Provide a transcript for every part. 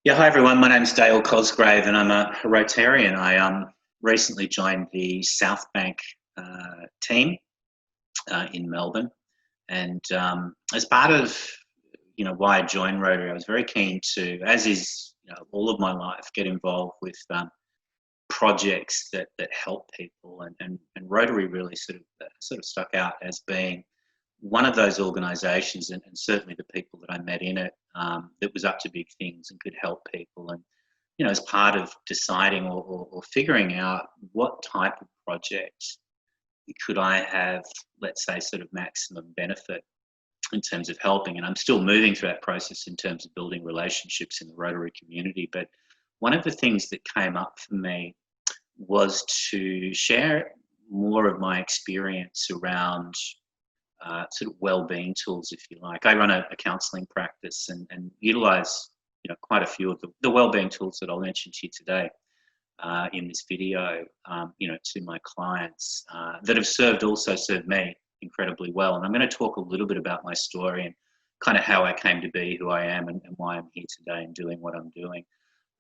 Yeah, hi everyone. My name's Dale Cosgrave, and I'm a Rotarian. I recently joined the Southbank team in Melbourne, and as part of why I joined Rotary, I was very keen to, as is all of my life, get involved with projects that help people, and Rotary really sort of stuck out as being one of those organisations, and certainly the people that I met in it, that was up to big things and could help people. And as part of deciding or figuring out what type of project could I have, let's say, sort of maximum benefit in terms of helping. And I'm still moving through that process in terms of building relationships in the Rotary community. But one of the things that came up for me was to share more of my experience around sort of well-being tools, if you like. I run a counselling practice and utilise quite a few of the well-being tools that I'll mention to you today in this video, to my clients that have served me incredibly well. And I'm going to talk a little bit about my story and kind of how I came to be who I am and why I'm here today and doing what I'm doing.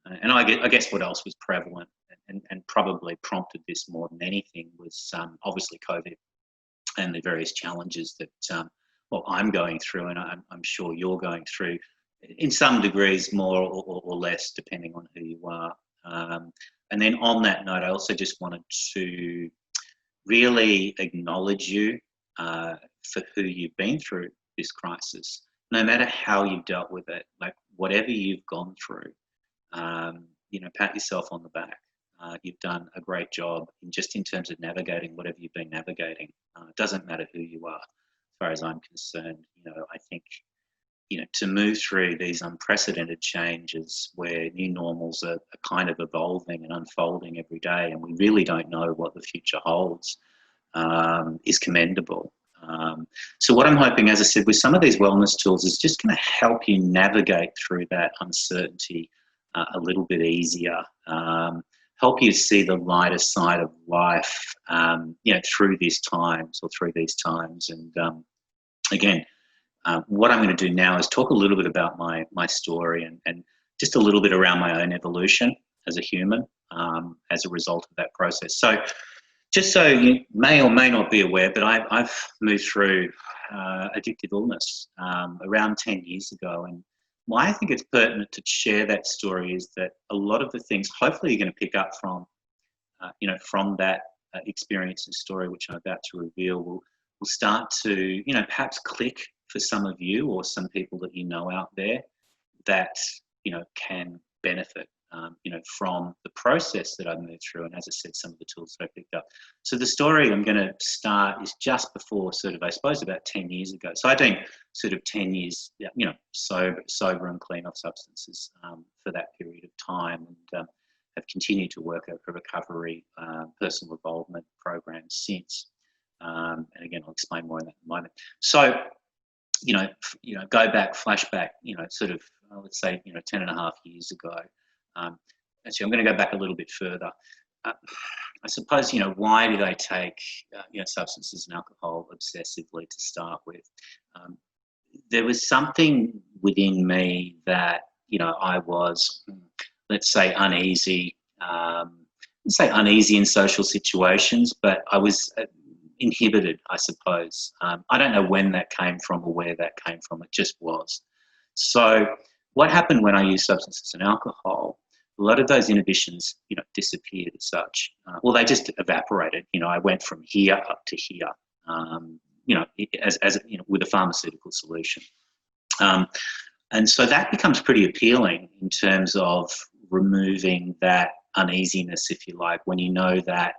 And I guess what else was prevalent and probably prompted this more than anything was obviously COVID and the various challenges that I'm going through, and I'm sure you're going through in some degrees, more or less, depending on who you are. And then on that note, I also just wanted to really acknowledge you for who you've been through this crisis. No matter how you've dealt with it, like whatever you've gone through, pat yourself on the back. You've done a great job in terms of navigating whatever you've been navigating. It doesn't matter who you are, as far as I'm concerned. I think, to move through these unprecedented changes where new normals are kind of evolving and unfolding every day, and we really don't know what the future holds, is commendable. So what I'm hoping, as I said, with some of these wellness tools is just going to help you navigate through that uncertainty a little bit easier. Help you see the lighter side of life, through these times. And again, what I'm going to do now is talk a little bit about my story and just a little bit around my own evolution as a human as a result of that process. So just so you may or may not be aware, but I've moved through addictive illness around 10 years ago. And why I think it's pertinent to share that story is that a lot of the things, hopefully, you're going to pick up from, from that experience and story, which I'm about to reveal, will start to, perhaps click for some of you or some people that out there that, can benefit, from the process that I've moved through. And as I said, some of the tools that I picked up. So the story I'm going to start is just before I suppose about 10 years ago. So I've been 10 years, sober and clean off substances for that period of time, and have continued to work at a recovery, personal involvement program since. And again, I'll explain more on that in a moment. So, flashback, let's say, 10 and a half years ago. Actually, I'm going to go back a little bit further. I suppose, why did I take, substances and alcohol obsessively to start with? There was something within me that, I was, let's say, uneasy. Let's say uneasy in social situations, but I was inhibited, I suppose. I don't know when that came from or where that came from. It just was. So what happened when I used substances and alcohol? A lot of those inhibitions, disappeared as such. They just evaporated. I went from here up to here, with a pharmaceutical solution. And so that becomes pretty appealing in terms of removing that uneasiness, if you like, when you know that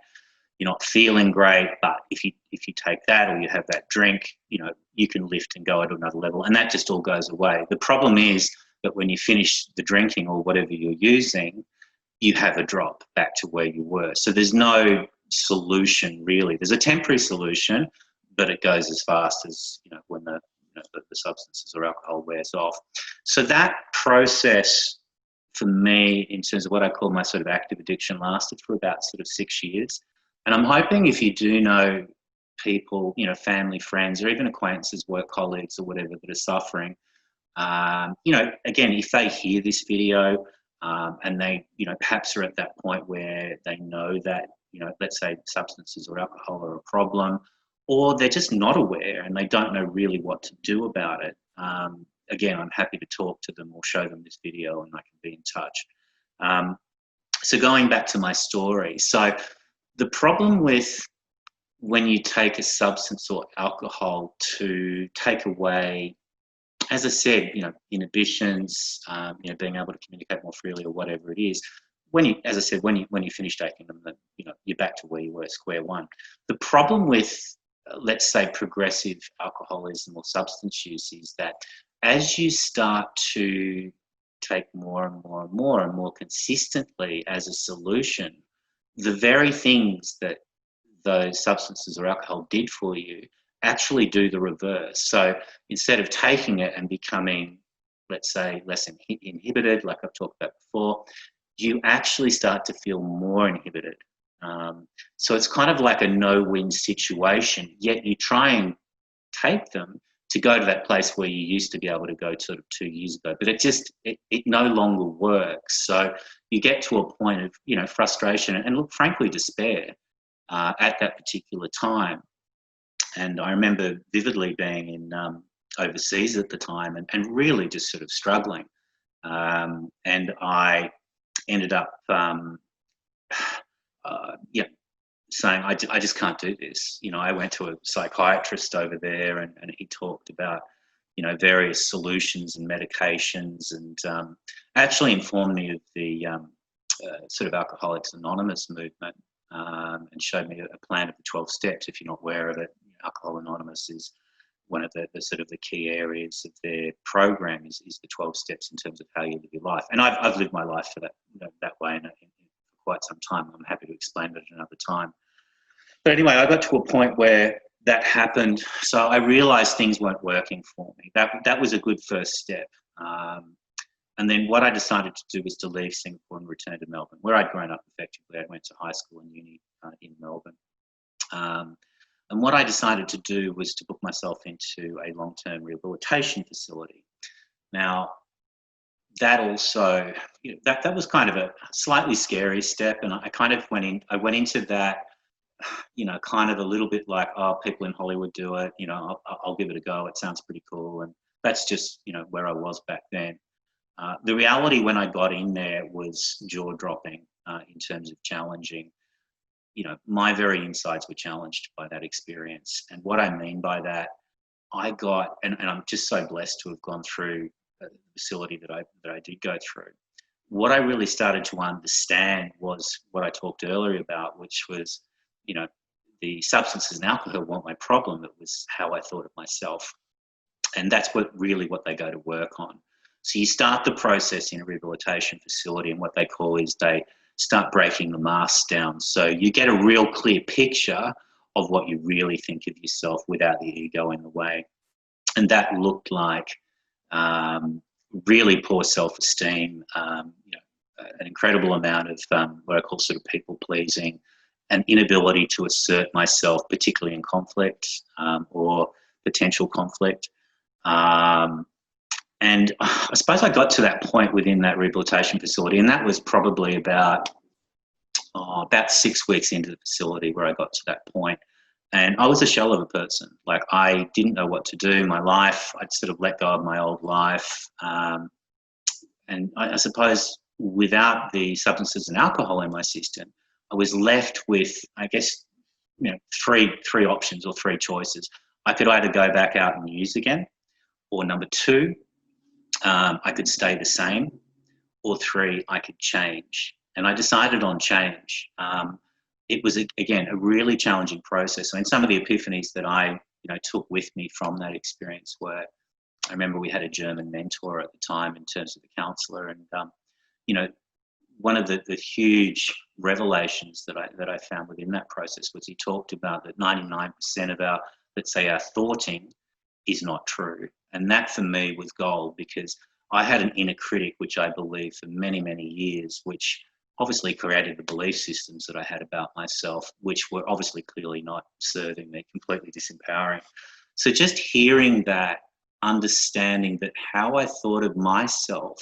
you're not feeling great, but if you take that or you have that drink, you can lift and go to another level, and that just all goes away. The problem is that when you finish the drinking or whatever you're using, you have a drop back to where you were. So there's no solution really. There's a temporary solution, but it goes as fast as when the substances or alcohol wears off. So that process for me, in terms of what I call my sort of active addiction, lasted for about 6 years. And I'm hoping if you do know people, family, friends, or even acquaintances, work colleagues or whatever that are suffering, You know, again, if they hear this video and they, you know, perhaps are at that point where they know that, you know, let's say substances or alcohol are a problem, or they're just not aware and they don't know really what to do about it. Again, I'm happy to talk to them or show them this video and I can be in touch. So going back to my story, so the problem with when you take a substance or alcohol to take away, as I said, you know, inhibitions, you know, being able to communicate more freely or whatever it is, when you, as I said, when you finish taking them, then, you know, you're back to where you were, square one. The problem with, let's say, progressive alcoholism or substance use is that as you start to take more and more and more and more consistently as a solution, the very things that those substances or alcohol did for you actually do the reverse. So instead of taking it and becoming, let's say, less inhibited, like I've talked about before, you actually start to feel more inhibited. So it's kind of like a no-win situation, yet you try and take them to go to that place where you used to be able to go sort of 2 years ago, but it no longer works. So you get to a point of, you know, frustration and look, frankly, despair at that particular time. And I remember vividly being in overseas at the time and really just sort of struggling. And I ended up, saying, I just can't do this. You know, I went to a psychiatrist over there and he talked about, you know, various solutions and medications and actually informed me of the sort of Alcoholics Anonymous movement and showed me a plan of the 12 steps. If you're not aware of it, Alcohol Anonymous is one of the sort of the key areas of their program is the 12 steps in terms of how you live your life. And I've lived my life for that, you know, that way for quite some time. I'm happy to explain it at another time. But anyway, I got to a point where that happened. So I realised things weren't working for me. That was a good first step. And then what I decided to do was to leave Singapore and return to Melbourne, where I'd grown up effectively. I went to high school and uni in Melbourne. And what I decided to do was to book myself into a long-term rehabilitation facility. Now, that also, you know, that was kind of a slightly scary step. And I kind of went into that, you know, kind of a little bit like, oh, people in Hollywood do it, you know, I'll give it a go. It sounds pretty cool. And that's just, you know, where I was back then. The reality when I got in there was jaw-dropping in terms of challenging. You know, my very insides were challenged by that experience. And what I mean by that, I got, and I'm just so blessed to have gone through the facility that I did go through. What I really started to understand was what I talked earlier about, which was, you know, the substances and alcohol weren't my problem. It was how I thought of myself. And that's what they go to work on. So you start the process in a rehabilitation facility, and what they call is they start breaking the masks down. So you get a real clear picture of what you really think of yourself without the ego in the way. And that looked like really poor self-esteem, you know, an incredible amount of what I call sort of people pleasing, an inability to assert myself, particularly in conflict or potential conflict. And I suppose I got to that point within that rehabilitation facility, and that was probably about 6 weeks into the facility where I got to that point. And I was a shell of a person. Like, I didn't know what to do in my life. I'd sort of let go of my old life. And I suppose without the substances and alcohol in my system, I was left with, I guess, you know, three options or three choices. I could either go back out and use again, or number two, I could stay the same, or three, I could change. And I decided on change. It was, again, a really challenging process. I mean, some of the epiphanies that I, you know, took with me from that experience were, I remember we had a German mentor at the time in terms of the counsellor, and you know, one of the huge revelations that I found within that process was he talked about that 99% of our, let's say, our thoughting is not true. And that for me was gold, because I had an inner critic, which I believed for many, many years, which obviously created the belief systems that I had about myself, which were obviously clearly not serving me, completely disempowering. So just hearing that, understanding that how I thought of myself,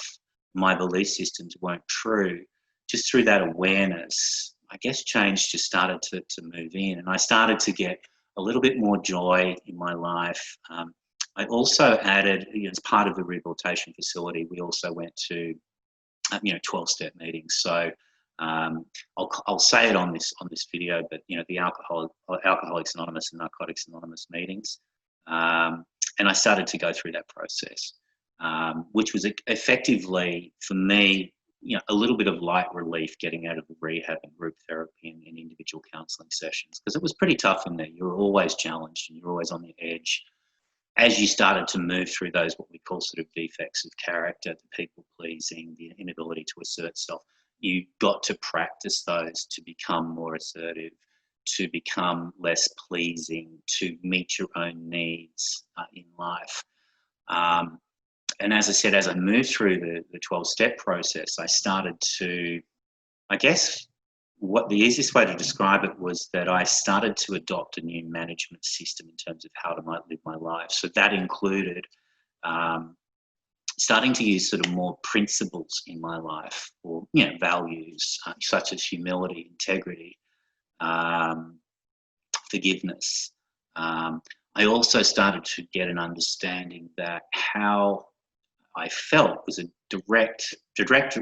my belief systems weren't true. Just through that awareness, I guess change just started to move in, and I started to get a little bit more joy in my life. I also added, as part of the rehabilitation facility, we also went to 12-step meetings. So I'll say it on this video, but the Alcoholics Anonymous and Narcotics Anonymous meetings, and I started to go through that process, which was effectively for me, a little bit of light relief getting out of the rehab and group therapy and individual counselling sessions, because it was pretty tough in there. You were always challenged and you're always on the edge. As you started to move through those, what we call sort of defects of character, the people pleasing, the inability to assert self, you got to practice those to become more assertive, to become less pleasing, to meet your own needs in life. And as I said, as I moved through the 12-step process, I started to, I guess, what the easiest way to describe it was that I started to adopt a new management system in terms of how to live my life. So that included starting to use sort of more principles in my life, or values such as humility, integrity, forgiveness. I also started to get an understanding that how I felt was a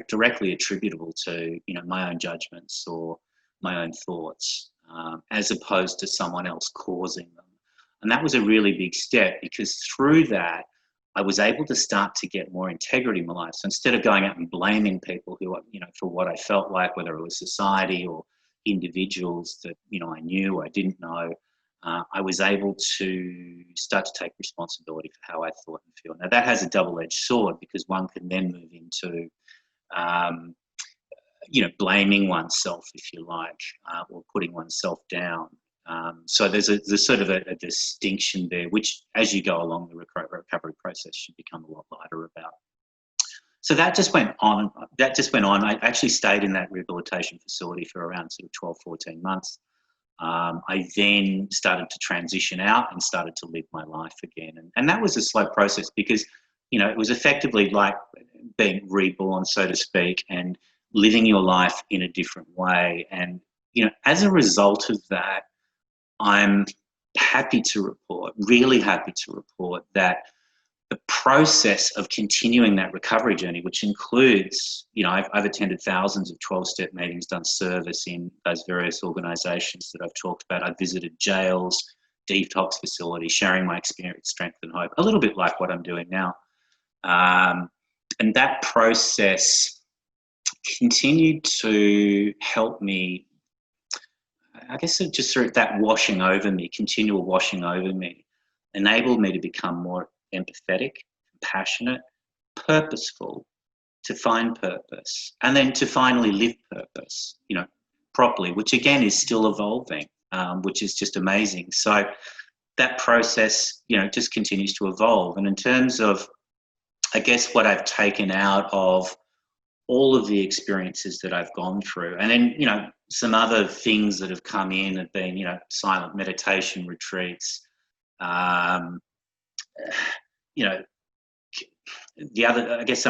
directly attributable to my own judgments or my own thoughts, as opposed to someone else causing them. And that was a really big step, because through that I was able to start to get more integrity in my life. So instead of going out and blaming people who for what I felt like, whether it was society or individuals that I knew or I didn't know, I was able to start to take responsibility for how I thought and feel. Now that has a double-edged sword, because one can then move into, blaming oneself, if you like, or putting oneself down. So there's sort of a distinction there, which as you go along the recovery process should become a lot lighter about. So that just went on. I actually stayed in that rehabilitation facility for around sort of 12, 14 months. I then started to transition out and started to live my life again. And that was a slow process, because, it was effectively like being reborn, so to speak, and living your life in a different way. And, as a result of that, I'm really happy to report that the process of continuing that recovery journey, which includes, I've attended thousands of 12-step meetings, done service in those various organisations that I've talked about. I've visited jails, detox facilities, sharing my experience, strength and hope, a little bit like what I'm doing now. And that process continued to help me, I guess just through that washing over me, continual washing over me, enabled me to become more empathetic, compassionate, purposeful, to find purpose, and then to finally live purpose, properly, which again is still evolving, which is just amazing. So that process, just continues to evolve. And in terms of, I guess, what I've taken out of all of the experiences that I've gone through, and then, some other things that have come in have been, silent meditation retreats, some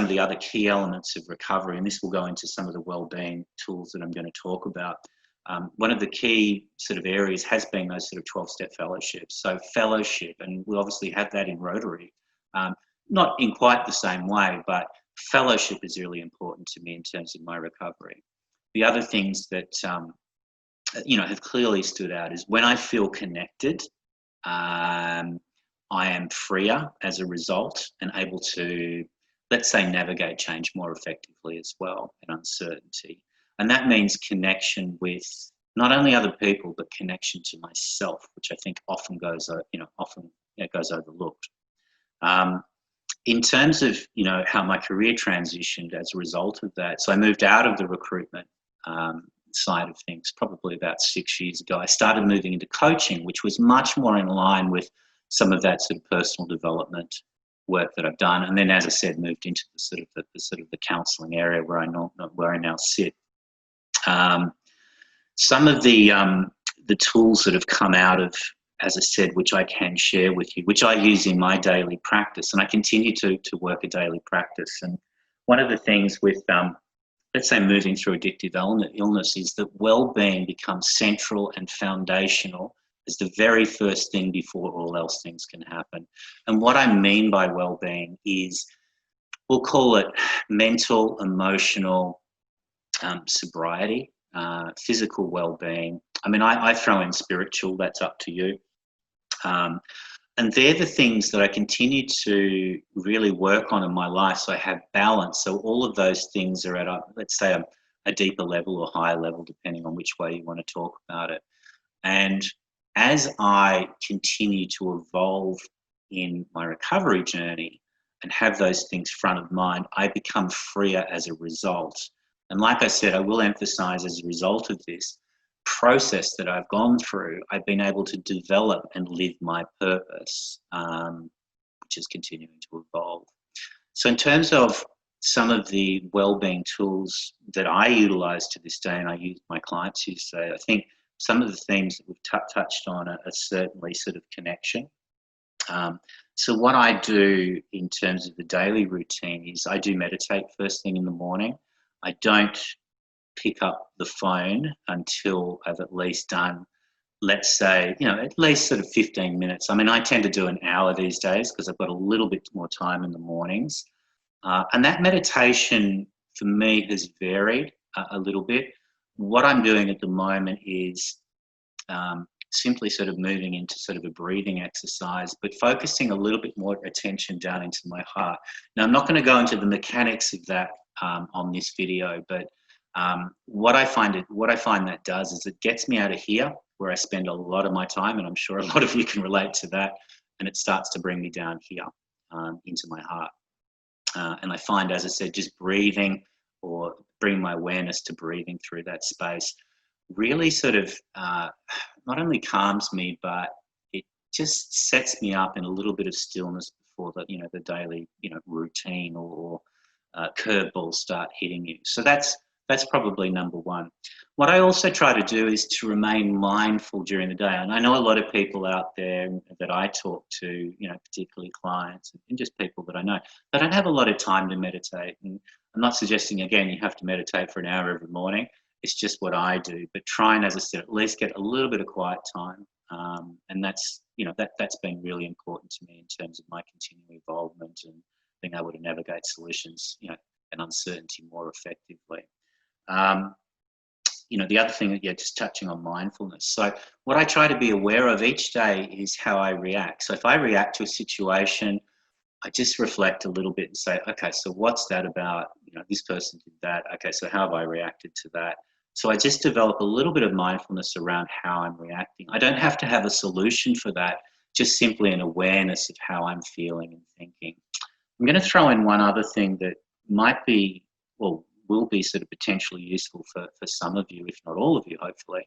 of the other key elements of recovery, and this will go into some of the wellbeing tools that I'm going to talk about. One of the key sort of areas has been those sort of 12-step fellowships. So fellowship, and we obviously have that in Rotary, not in quite the same way, but fellowship is really important to me in terms of my recovery. The other things that, have clearly stood out is when I feel connected, I am freer as a result and able to, let's say, navigate change more effectively as well, and uncertainty. And that means connection with not only other people, but connection to myself, which I think often goes overlooked. In terms of, how my career transitioned as a result of that, so I moved out of the recruitment side of things probably about 6 years ago. I started moving into coaching, which was much more in line with some of that sort of personal development work that I've done. And then, as I said, moved into the counselling area where I now sit. Some of the tools that have come out of as I said, which I can share with you, which I use in my daily practice, and I continue to work a daily practice. And one of the things with, let's say, moving through addictive illness is that well-being becomes central and foundational as the very first thing before all else things can happen. And what I mean by well-being is, we'll call it mental, emotional sobriety, physical well-being. I mean, I throw in spiritual, that's up to you. And they're the things that I continue to really work on in my life, so I have balance. So all of those things are at, let's say, a deeper level or higher level, depending on which way you want to talk about it. And as I continue to evolve in my recovery journey and have those things front of mind, I become freer as a result. And like I said, I will emphasize, as a result of this process that I've gone through, I've been able to develop and live my purpose, which is continuing to evolve. So in terms of some of the wellbeing tools that I utilize to this day, and I use my clients use today, I think some of the themes that we've touched on are certainly sort of connection. So what I do in terms of the daily routine is I do meditate first thing in the morning. I don't pick up the phone until I've at least done, let's say, at least sort of 15 minutes. I mean, I tend to do an hour these days because I've got a little bit more time in the mornings. And that meditation for me has varied a little bit. What I'm doing at the moment is simply sort of moving into sort of a breathing exercise, but focusing a little bit more attention down into my heart. Now, I'm not going to go into the mechanics of that on this video, but what I find that does is it gets me out of here, where I spend a lot of my time, and I'm sure a lot of you can relate to that, and it starts to bring me down here into my heart. And I find, as I said, just breathing, or bring my awareness to breathing through that space, really sort of not only calms me, but it just sets me up in a little bit of stillness before the daily routine or curveballs start hitting you. So that's probably number one. What I also try to do is to remain mindful during the day. And I know a lot of people out there that I talk to, particularly clients and just people that I know, they don't have a lot of time to meditate. And I'm not suggesting, again, you have to meditate for an hour every morning. It's just what I do. But try and, as I said, at least get a little bit of quiet time. And that's been really important to me in terms of my continuing involvement and being able to navigate solutions, and uncertainty more effectively. The other thing, just touching on mindfulness. So what I try to be aware of each day is how I react. So if I react to a situation, I just reflect a little bit and say, okay, so what's that about? This person did that. Okay, so how have I reacted to that? So I just develop a little bit of mindfulness around how I'm reacting. I don't have to have a solution for that, just simply an awareness of how I'm feeling and thinking. I'm going to throw in one other thing that might be, well, will be sort of potentially useful for some of you, if not all of you, hopefully.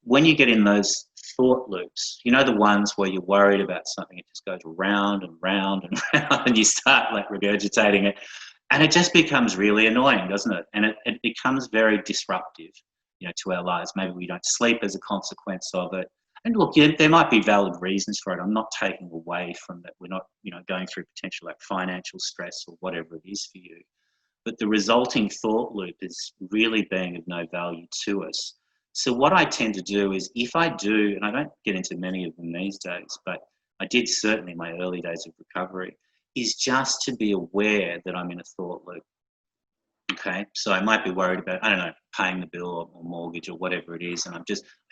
When you get in those thought loops, the ones where you're worried about something, it just goes round and round and round, and you start like regurgitating it, and it just becomes really annoying, doesn't it? And it becomes very disruptive, to our lives. Maybe we don't sleep as a consequence of it. And look, there might be valid reasons for it. I'm not taking away from that. We're not, going through potential like financial stress or whatever it is for you. But the resulting thought loop is really being of no value to us. So what I tend to do is, if I do, and I don't get into many of them these days, but I did certainly in my early days of recovery, is just to be aware that I'm in a thought loop. Okay, so I might be worried about, I don't know, paying the bill or mortgage or whatever it is, and I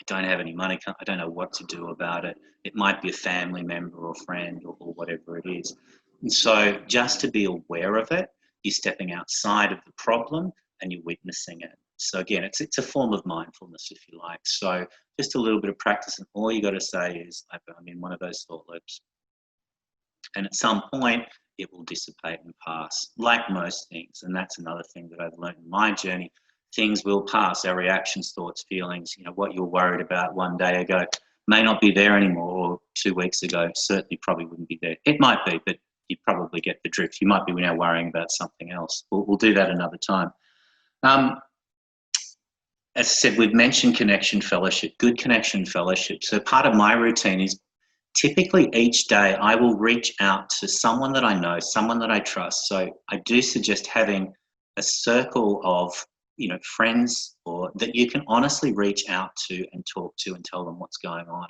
don't have any money, I don't know what to do about it. It might be a family member or friend or whatever it is. And so just to be aware of it, you're stepping outside of the problem and you're witnessing it. So again, it's a form of mindfulness, if you like. So just a little bit of practice, and all you got to say is, I'm in one of those thought loops. And at some point, it will dissipate and pass, like most things. And that's another thing that I've learned in my journey. Things will pass. Our reactions, thoughts, feelings, what you're worried about one day ago may not be there anymore, or 2 weeks ago certainly probably wouldn't be there. It might be, but you probably get the drift. You might be now worrying about something else. We'll do that another time. As I said, we've mentioned connection fellowship, good connection fellowship. So part of my routine is typically each day I will reach out to someone that I know, someone that I trust. So I do suggest having a circle of, friends or that you can honestly reach out to and talk to and tell them what's going on.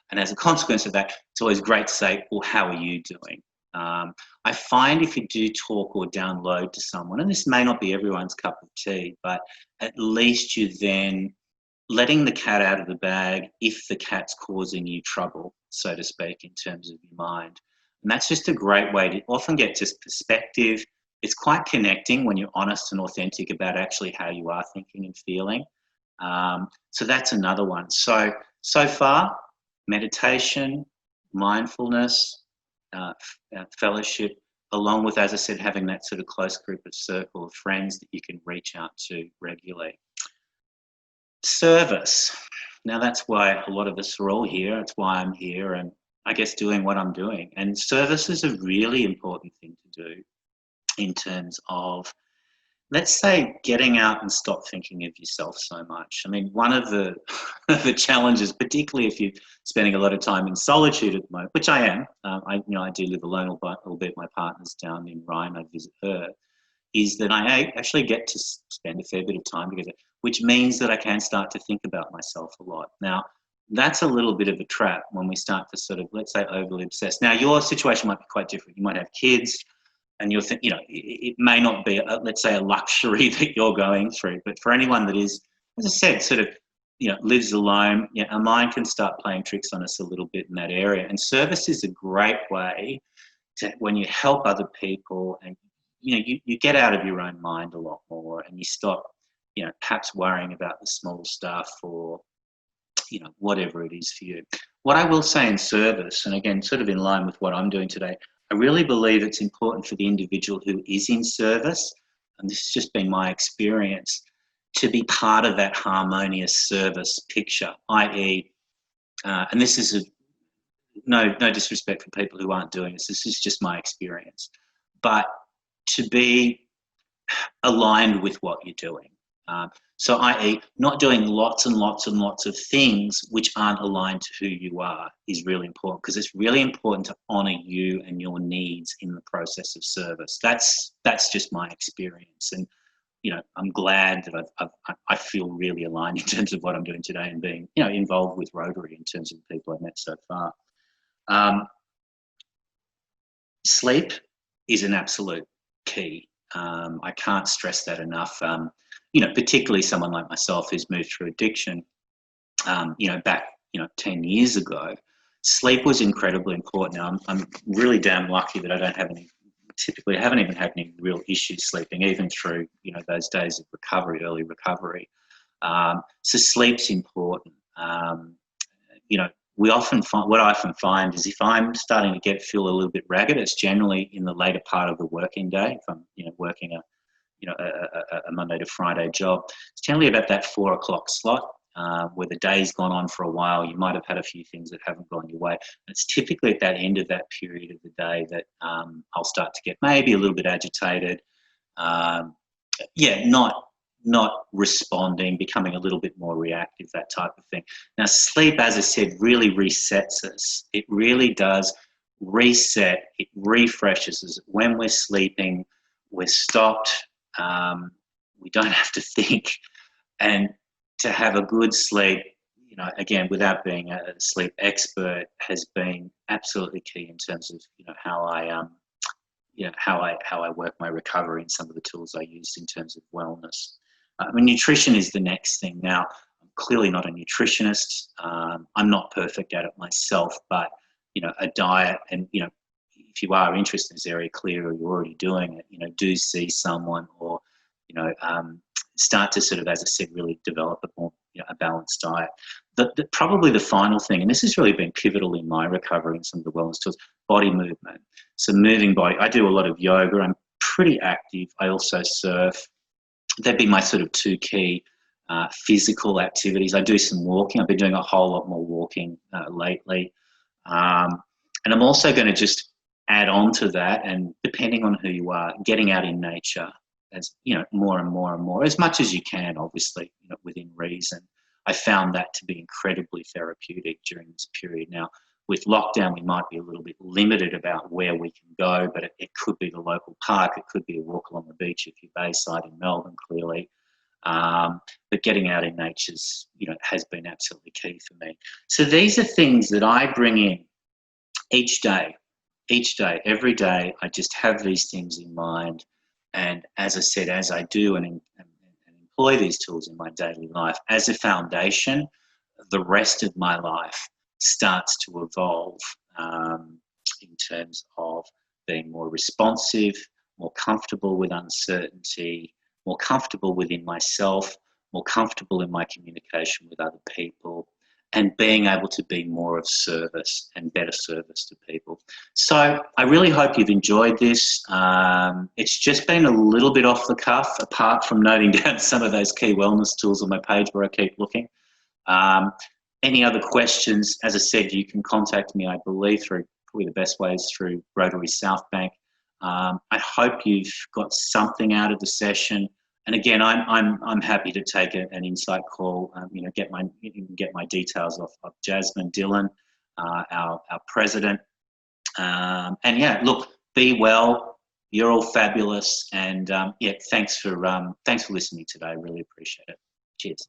And as a consequence of that, it's always great to say, well, how are you doing? I find if you do talk or download to someone, and this may not be everyone's cup of tea, but at least you then letting the cat out of the bag if the cat's causing you trouble, so to speak, in terms of your mind. And that's just a great way to often get just perspective. It's quite connecting when you're honest and authentic about actually how you are thinking and feeling. So that's another one. So far, meditation, mindfulness, fellowship, along with, as I said, having that sort of close group of circle of friends that you can reach out to regularly. Service. Now that's why a lot of us are all here. It's why I'm here and I guess doing what I'm doing. And service is a really important thing to do in terms of, let's say, getting out and stop thinking of yourself so much. I mean, one of the the challenges, particularly if you're spending a lot of time in solitude at the moment, which I am, I do live alone, albeit my partner's down in Rhine, I visit her, is that I actually get to spend a fair bit of time together, which means that I can start to think about myself a lot. Now, that's a little bit of a trap when we start to sort of, let's say, overly obsess. Now, your situation might be quite different. You might have kids and you'll think, it may not be, let's say, a luxury that you're going through. But for anyone that is, as I said, sort of, lives alone, our mind can start playing tricks on us a little bit in that area. And service is a great way to, when you help other people and you get out of your own mind a lot more and you stop, perhaps worrying about the small stuff or, whatever it is for you. What I will say in service, and again, sort of in line with what I'm doing today, I really believe it's important for the individual who is in service, and this has just been my experience, to be part of that harmonious service picture, i.e., and this is no disrespect for people who aren't doing this, this is just my experience, but to be aligned with what you're doing. So i.e. not doing lots and lots and lots of things which aren't aligned to who you are is really important, because it's really important to honour you and your needs in the process of service. That's just my experience, and I'm glad that I feel really aligned in terms of what I'm doing today and being involved with Rotary in terms of the people I've met so far. Sleep is an absolute key. I can't stress that enough. Particularly someone like myself who's moved through addiction, back, 10 years ago, sleep was incredibly important. Now, I'm really damn lucky that I haven't even had any real issues sleeping, even through, those days of recovery, early recovery. So sleep's important. What I often find is if I'm starting to feel a little bit ragged, it's generally in the later part of the working day. If I'm, working a Monday to Friday job, it's generally about that 4 o'clock slot where the day's gone on for a while. You might have had a few things that haven't gone your way. And it's typically at that end of that period of the day that I'll start to get maybe a little bit agitated. Not responding, becoming a little bit more reactive, that type of thing. Now, sleep, as I said, really resets us. It really does reset. It refreshes us. When we're sleeping, we're stopped. We don't have to think. And to have a good sleep, again, without being a sleep expert, has been absolutely key in terms of, how I work my recovery and some of the tools I use in terms of wellness. Nutrition is the next thing. Now, I'm clearly not a nutritionist. I'm not perfect at it myself, but, a diet and, if you are interested in this area, clear or you're already doing it, do see someone or, start to sort of, as I said, really develop a more, a balanced diet. Probably the final thing, and this has really been pivotal in my recovery and some of the wellness tools, body movement. So moving body, I do a lot of yoga. I'm pretty active. I also surf. That'd be my sort of two key physical activities. I do some walking. I've been doing a whole lot more walking lately. And I'm also going to just add on to that, and depending on who you are, getting out in nature as, more and more and more, as much as you can, obviously, within reason. I found that to be incredibly therapeutic during this period. Now, with lockdown, we might be a little bit limited about where we can go, but it could be the local park, it could be a walk along the beach if you're Bayside in Melbourne, clearly. But getting out in nature's, has been absolutely key for me. So these are things that I bring in each day, every day. I just have these things in mind. And as I said, as I do and employ these tools in my daily life as a foundation, the rest of my life starts to evolve in terms of being more responsive, more comfortable with uncertainty, more comfortable within myself, more comfortable in my communication with other people, and being able to be more of service and better service to people. So I really hope you've enjoyed this. It's just been a little bit off the cuff, apart from noting down some of those key wellness tools on my page where I keep looking. Any other questions, as I said, you can contact me, I believe, through probably the best way is through Rotary Southbank. I hope you've got something out of the session. And again, I'm happy to take an insight call. You can get my details off of Jasmine Dillon, our president. And yeah, look, be well. You're all fabulous. And yeah, thanks for listening today. Really appreciate it. Cheers.